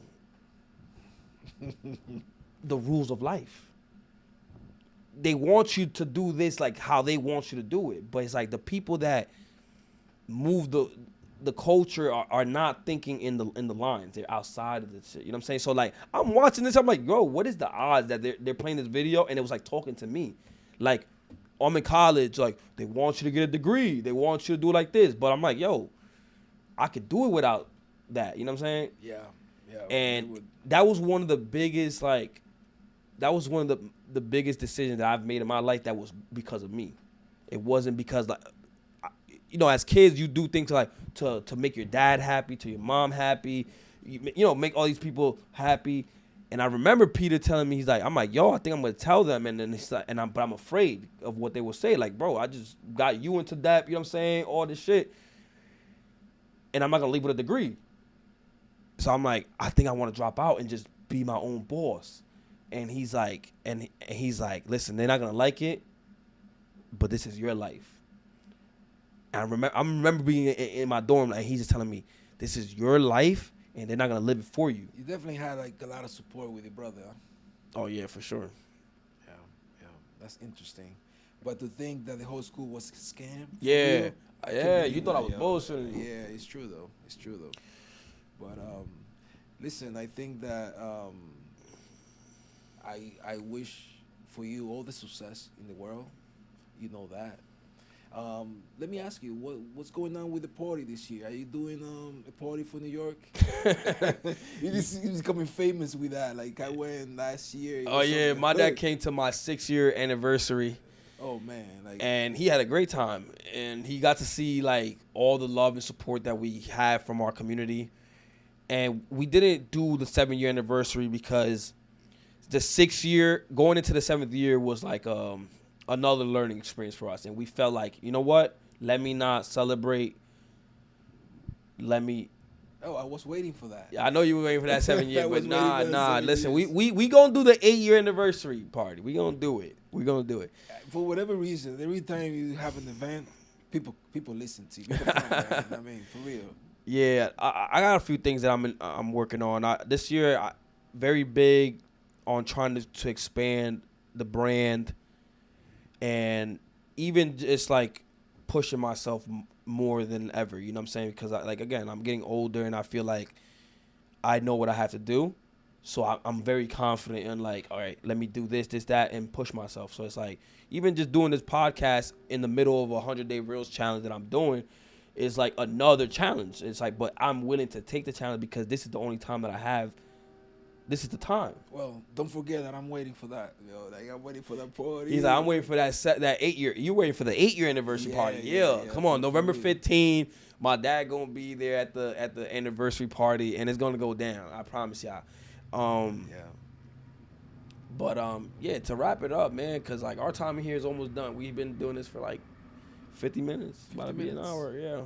the rules of life. They want you to do this like how they want you to do it, but it's like the people that move the culture are not thinking in the lines. They're outside of the shit. You know what I'm saying? So like I'm watching this, I'm like, yo, what is the odds that they're playing this video and it was like talking to me? Like I'm in college, like they want you to get a degree. They want you to do it like this. But I'm like, yo, I could do it without that. You know what I'm saying? Yeah. And that was one of the biggest the biggest decisions that I've made in my life that was because of me. It wasn't because like, you know, as kids, you do things like to make your dad happy, to your mom happy, you know, make all these people happy. And I remember Peter telling me, I'm like, yo, I think I'm gonna tell them, and then he's like, but I'm afraid of what they will say. Like, bro, I just got you into that, you know what I'm saying, all this shit, and I'm not gonna leave with a degree. So I'm like, I think I want to drop out and just be my own boss. And he's like, listen, they're not gonna like it, but this is your life. I remember being in my dorm, like he's just telling me, this is your life, and they're not gonna live it for you. You definitely had like a lot of support with your brother. Huh? Oh yeah, for sure. Yeah, that's interesting. But to think that the whole school was a scam. Yeah, you thought I was bullshitting. Yeah, it's true though. But listen, I think that I wish for you all the success in the world. You know that. Let me ask you, what's going on with the party this year? Are you doing a party for New York? He's becoming famous with that. Like I went last year. Oh yeah, my dad came to my 6-year anniversary. Oh man, and he had a great time, and he got to see like all the love and support that we have from our community. And we didn't do the 7-year anniversary because the 6th year going into the 7th year was like another learning experience for us, and we felt like, you know what? Let me not celebrate. Oh, I was waiting for that. Yeah, I know you were waiting for that 7 year, but nah. Listen, we gonna do the 8-year anniversary party. We gonna do it. For whatever reason, every time you have an event, people listen to you. People come, man. I mean, for real. Yeah, I got a few things that I'm working on. This year, very big on trying to expand the brand. And even just like pushing myself more than ever, you know what I'm saying? Because again, I'm getting older and I feel like I know what I have to do. So I'm very confident in like, all right, let me do this, that, and push myself. So it's like, even just doing this podcast in the middle of a 100-day Reels challenge that I'm doing is like another challenge. It's like, but I'm willing to take the challenge because this is the only time that I have. This is the time. Well, don't forget that I'm waiting for that. Like I'm waiting for that party. He's like, I'm waiting for that 8 year. You waiting for the 8-year anniversary party? Yeah. Come on, November 15. My dad gonna be there at the anniversary party, and it's gonna go down. I promise y'all. But yeah. To wrap it up, man, because like our time here is almost done. We've been doing this for like 50 minutes. 50 about to be an hour. Yeah.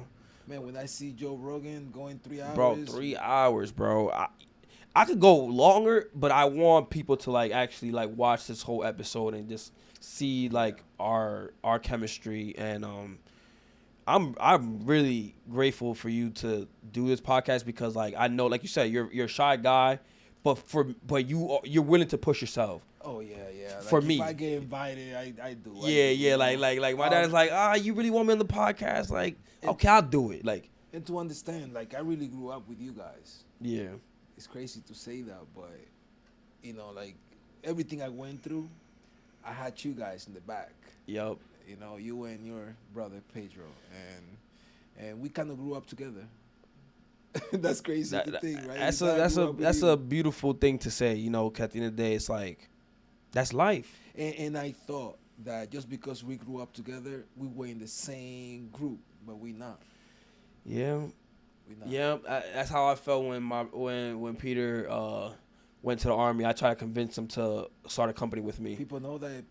Man, when I see Joe Rogan going 3 hours, bro, 3 hours, bro. I could go longer, but I want people to like actually like watch this whole episode and just see like our chemistry. And I'm really grateful for you to do this podcast because like I know, like you said, you're a shy guy, but you're willing to push yourself. Oh yeah. Like for me, if I get invited, I do. Yeah. Like my dad's like, you really want me on the podcast? Like, okay, I'll do it. Like, and to understand, like I really grew up with you guys. Yeah. It's crazy to say that, but like everything I went through, I had you guys in the back. Yep. You and your brother Pedro, and we kind of grew up together. That's crazy to think, right? That's a beautiful thing to say. At the end of the day, it's like that's life. And I thought that just because we grew up together, we were in the same group, but we not. Yeah. Yeah, that's how I felt when Peter went to the Army. I tried to convince him to start a company with me. People know that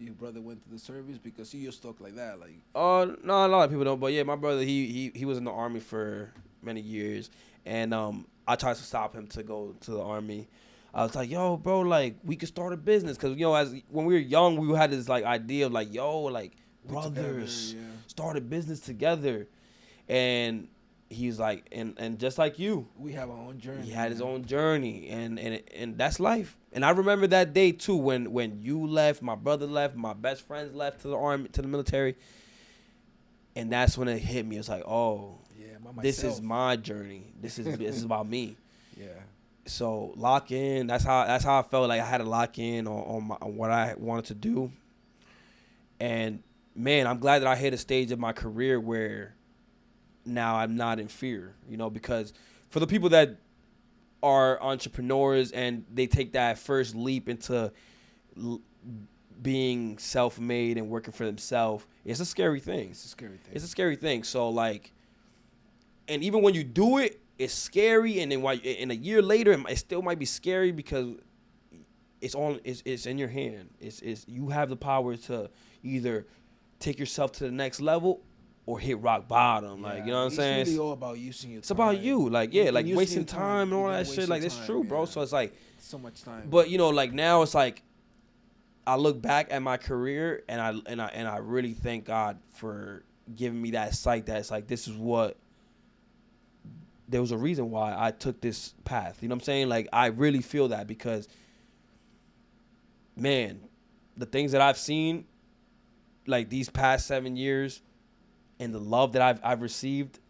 your brother went to the service because you just talk like that, like. No, a lot of people don't. But yeah, my brother he was in the Army for many years, and I tried to stop him to go to the Army. I was like, yo, bro, like we could start a business because as when we were young, we had this like idea of like, yo, like brothers together, start a business together, and. He's like, and just like you, we have our own journey. He had his own journey, and that's life. And I remember that day too, when you left, my brother left, my best friends left to the Army, to the military, and that's when it hit me. It's like, oh, this is my journey. This is about me. Yeah. So lock in. That's how I felt like I had to lock in on what I wanted to do. And man, I'm glad that I hit a stage of my career where. Now I'm not in fear, because for the people that are entrepreneurs and they take that first leap into being self-made and working for themselves, it's a scary thing. It's a scary thing. So like, and even when you do it, it's scary. And then a year later, it still might be scary because it's in your hand. It's you have the power to either take yourself to the next level or hit rock bottom, like, you know what I'm saying? It's really all about using your time. It's about you, like, yeah, like wasting time and all that shit, like, that's true, bro. So it's like so much time. But like now it's like I look back at my career and I really thank God for giving me that sight that it's like this is what there was a reason why I took this path. You know what I'm saying? Like I really feel that because man, the things that I've seen like these past 7 years and the love that I've received,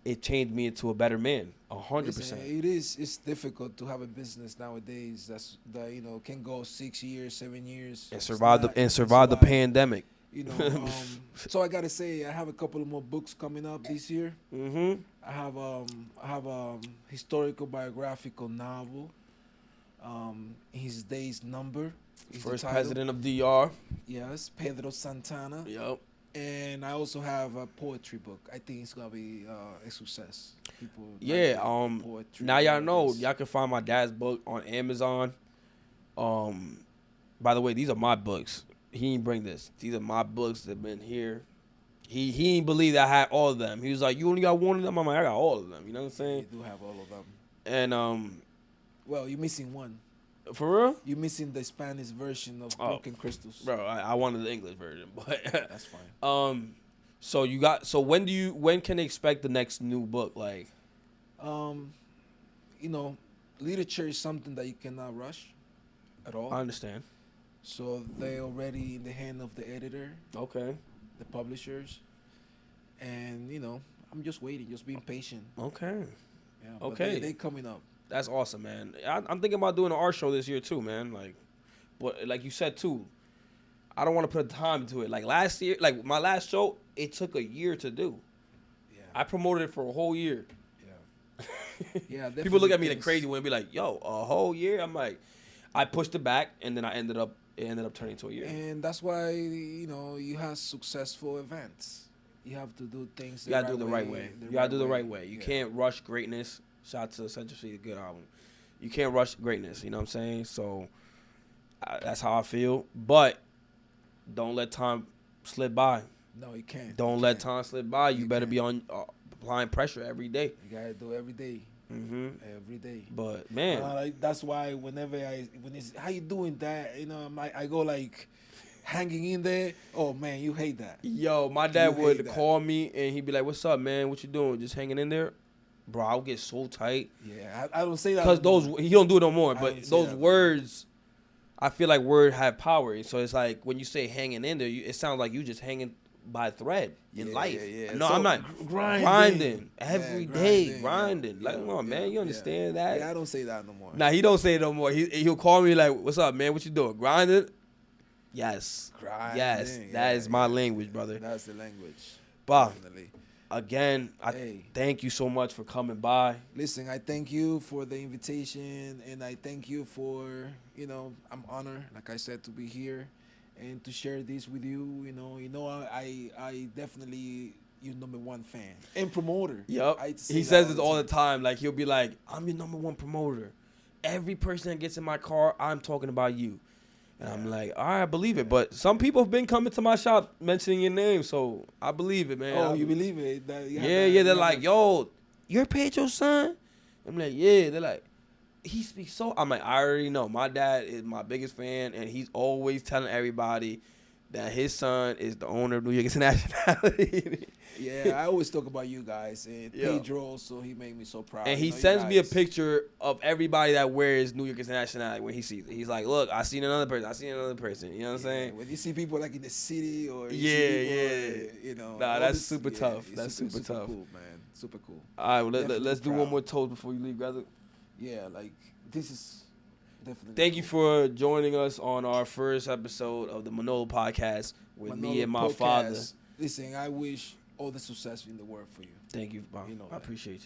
it changed me into a better man, 100%. It's difficult to have a business nowadays that can go 6 years, 7 years, and survive the pandemic. So I gotta say, I have a couple of more books coming up this year. Mm-hmm. I have a historical biographical novel. His Day's Number. First president of DR. Yes, Pedro Santana. Yep. And I also have a poetry book. I think it's gonna be a success. People now y'all know y'all can find my dad's book on Amazon. By the way, these are my books. He didn't bring this. These are my books that have been here. He didn't believe that I had all of them. He was like, "You only got one of them?" I'm like, "I got all of them." You know what I'm saying? You do have all of them. And well, you're missing one. For real? You're missing the Spanish version of Broken Crystals. Bro, I wanted the English version, but that's fine. So when can they expect the next new book? Like, literature is something that you cannot rush at all. I understand. So they're already in the hand of the editor. Okay. The publishers. And I'm just waiting, just being patient. Okay. Yeah. Okay. They coming up. That's awesome, man. I'm thinking about doing an art show this year too, man. Like, but like you said too, I don't want to put time into it. Like last year, like my last show, it took a year to do. Yeah. I promoted it for a whole year. Yeah. Yeah. People look at me like crazy when they be like, "Yo, a whole year?" I'm like, I pushed it back, and then it ended up turning into a year. And that's why you have successful events. You have to do things. You gotta do it the right way. You gotta do it the right way. You can't rush greatness. Shout out to Essentially a good album. You can't rush greatness. You know what I'm saying? So that's how I feel. But don't let time slip by. No, you can't. Don't let time slip by. You better be on applying pressure every day. You gotta do it every day. Mm-hmm. Every day. But man, that's why when it's how you doing that, I go like hanging in there. Oh man, you hate that. Yo, my dad would call me and he'd be like, "What's up, man? What you doing? Just hanging in there?" Bro, I'll get so tight. Yeah, I don't say that because he don't do it no more. But those words, I feel like words have power. So it's like when you say hanging in there, it sounds like you just hanging by a thread in life. Yeah. No, so I'm not grinding every day. Grinding. Like, come on, man, you understand that? Yeah, I don't say that no more. Nah, he don't say it no more. He'll call me like, "What's up, man? What you doing? Grinding?" Yes. Grinding. Yes, that is my language, brother. That's the language. Bob. Again, thank you so much for coming by. Listen, I thank you for the invitation, and I thank you for, I'm honored, like I said, to be here and to share this with you. I definitely your number one fan and promoter. Yep. He says this all the time. Like, he'll be like, "I'm your number one promoter. Every person that gets in my car, I'm talking about you." And I'm like, all right, I believe it. But some people have been coming to my shop mentioning your name, so I believe it, man. Oh, you believe it? They're like, "Yo, you're Pedro's son?" I'm like, "Yeah." They're like, "He speaks so..." I'm like, "I already know. My dad is my biggest fan, and he's always telling everybody that his son is the owner of New York Internationality." Yeah, I always talk about you guys. And Pedro, so he made me so proud. And he sends me a picture of everybody that wears New York Internationality when he sees it. He's like, "Look, I seen another person. You know what I'm saying? When you see people like in the city or Nah, that's super tough. That's super tough. Cool, man. Super cool. All right, well, let's do one more toast before you leave, brother. Yeah, like this is definitely. Thank you for joining us on our first episode of the Manolo podcast with me and my father. Listen, I wish all the success in the world for you. Thank you, Bob. I appreciate you.